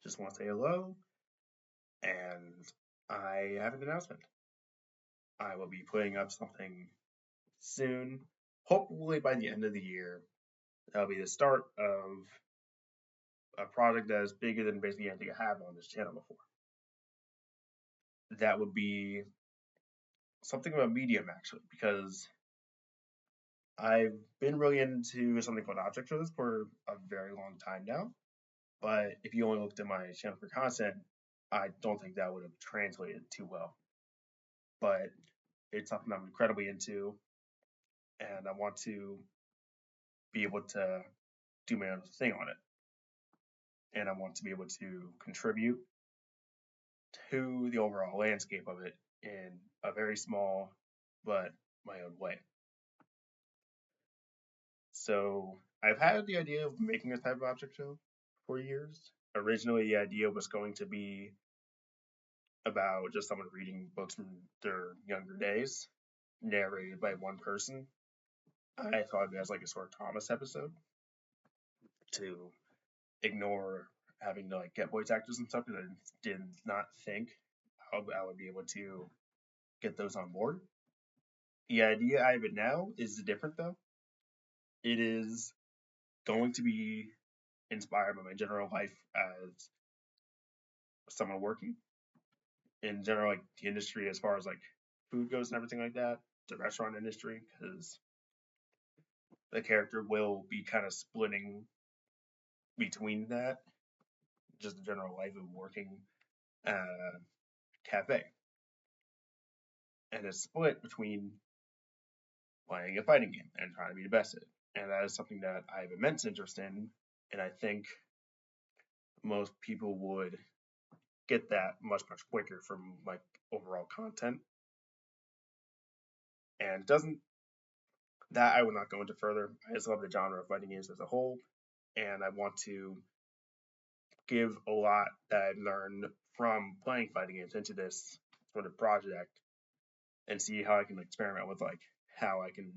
Just want to say hello, and I have an announcement. I will be putting up something soon, hopefully by the end of the year. That'll be the start of a project that is bigger than basically anything I have on this channel before. That would be something about Medium, actually, because I've been really into something called object shows for a very long time now. But if you only looked at my channel for content, I don't think that would have translated too well. But it's something I'm incredibly into, and I want to be able to do my own thing on it. And I want to be able to contribute to the overall landscape of it in a very small but my own way. So I've had the idea of making a type of object show for years. Originally, the idea was going to be about just someone reading books from their younger days, narrated by one person. I thought of it as like a sort of Thomas episode to ignore having to like get voice actors and stuff because I did not think I would be able to get those on board. The idea I have it now is different though. It is going to be inspired by my general life as someone working in general, like the industry as far as like food goes and everything like that, the restaurant industry, because the character will be kind of splitting between that, just the general life of working at a cafe, and it's split between playing a fighting game and trying to be the best at it. And that is something that I have immense interest in, and I think most people would get that much quicker from like overall content. And it doesn't that I would not go into further. I just love the genre of fighting games as a whole, and I want to give a lot that I've learned from playing fighting games into this sort of project and see how I can experiment with like how I can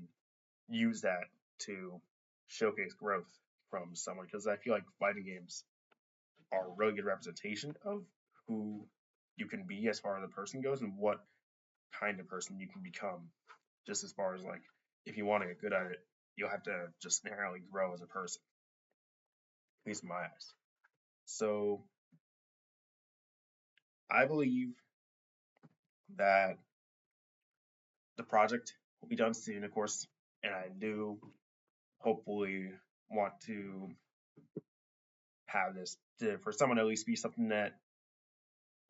use that to showcase growth from someone, because I feel like fighting games are a really good representation of who you can be as far as a person goes and what kind of person you can become. Just as far as like if you want to get good at it, you'll have to just narrowly grow as a person, at least in my eyes. So I believe that the project will be done soon, of course, and I do hopefully want to have this for someone to at least be something that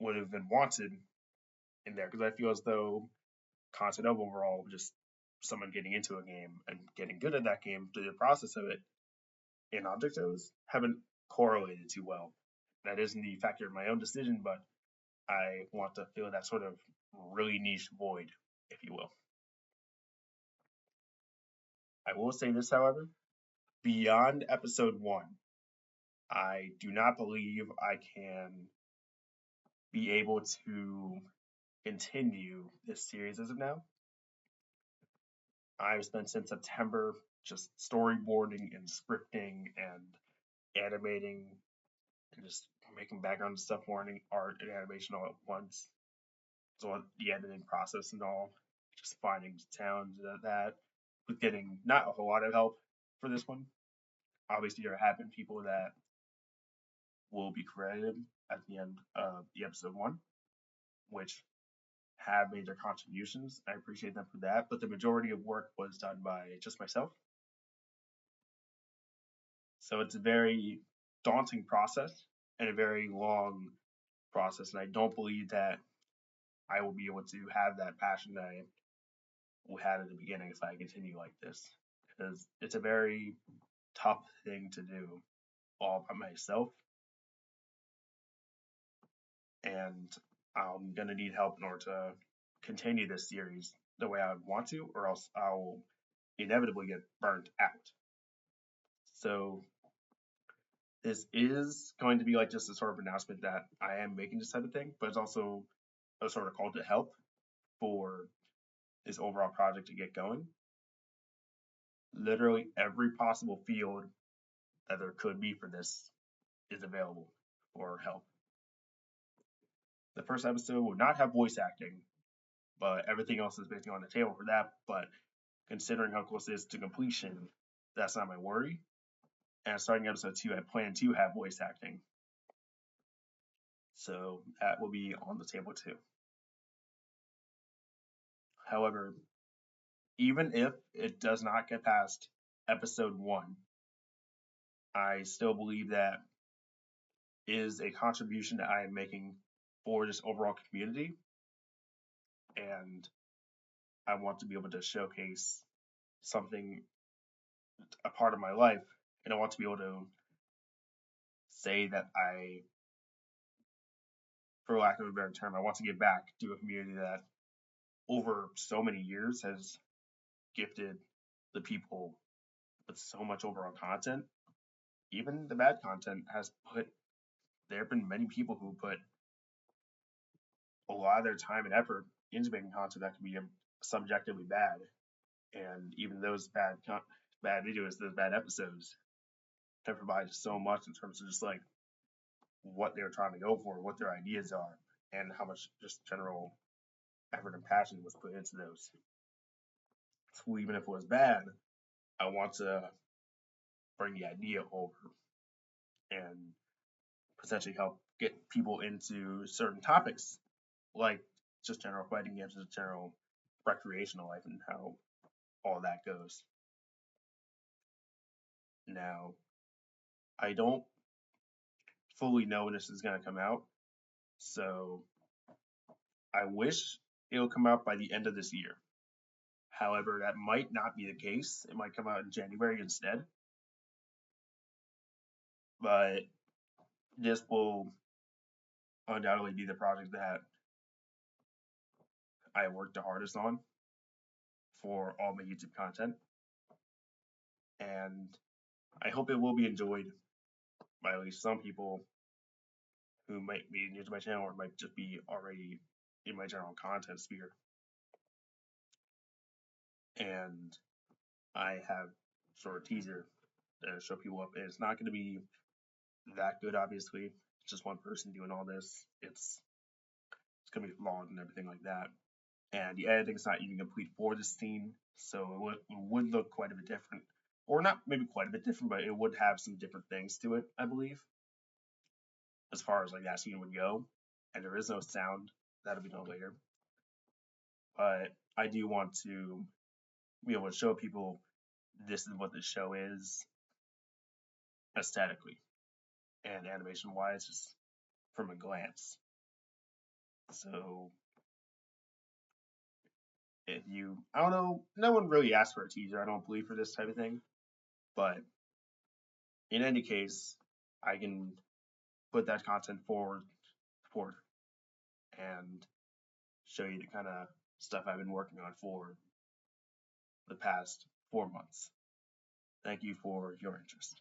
would have been wanted in there, because I feel as though content overall, just someone getting into a game and getting good at that game through the process of it in Objectos haven't correlated too well. That isn't the factor of my own decision, but I want to fill that sort of really niche void, if you will. I will say this, however, beyond episode 1, I do not believe I can be able to continue this series as of now. I've spent since September just storyboarding and scripting and animating and just making background stuff, learning art and animation all at once. So the editing process and all, just finding sounds that with getting not a whole lot of help for this one. Obviously, there have been people that will be credited at the end of the episode 1, which have made their contributions. I appreciate them for that, but the majority of work was done by just myself. So it's a very daunting process and a very long process, and I don't believe that I will be able to have that passion that I had at the beginning if I continue like this, because it's a very tough thing to do all by myself, and I'm gonna need help in order to continue this series the way I would want to, or else I'll inevitably get burnt out. So this is going to be like just a sort of announcement that I am making this type of thing, but it's also a sort of call to help for this overall project to get going. Literally every possible field that there could be for this is available. for help. The first episode will not have voice acting, but everything else is basically on the table for that. But considering how close it is to completion, that's not my worry. And starting episode 2, I plan to have voice acting. So that will be on the table too. However, even if it does not get past episode 1, I still believe that is a contribution that I am making for this overall community. And I want to be able to showcase something, a part of my life, and I want to be able to say that for lack of a better term, I want to give back to a community that over so many years has gifted the people with so much overall content. Even the bad content there have been many people who put a lot of their time and effort into making content that can be subjectively bad. And even those bad videos, those bad episodes, have provided so much in terms of just like what they're trying to go for, what their ideas are, and how much just general effort and passion was put into those. So even if it was bad, I want to bring the idea over and potentially help get people into certain topics, like just general fighting games, just general recreational life, and how all that goes. Now, I don't fully know when this is going to come out, so I wish it'll come out by the end of this year. However, that might not be the case. It might come out in January instead. But this will undoubtedly be the project that I worked the hardest on for all my YouTube content. And I hope it will be enjoyed by at least some people who might be new to my channel or might just be already in my general content sphere. And I have sort of teaser to show people up. It's not going to be that good, obviously. It's just one person doing all this. It's going to be flawed and everything like that. And the editing is not even complete for this scene, so it would look quite a bit different. Or not maybe quite a bit different, but it would have some different things to it, I believe, as far as like that scene would go. And there is no sound. That'll be done later. But I do want to be able to show people this is what the show is aesthetically and animation wise, just from a glance. So if you, I don't know, no one really asked for a teaser, I don't believe, for this type of thing. But in any case, I can put that content forward and show you the kind of stuff I've been working on for the past 4 months. Thank you for your interest.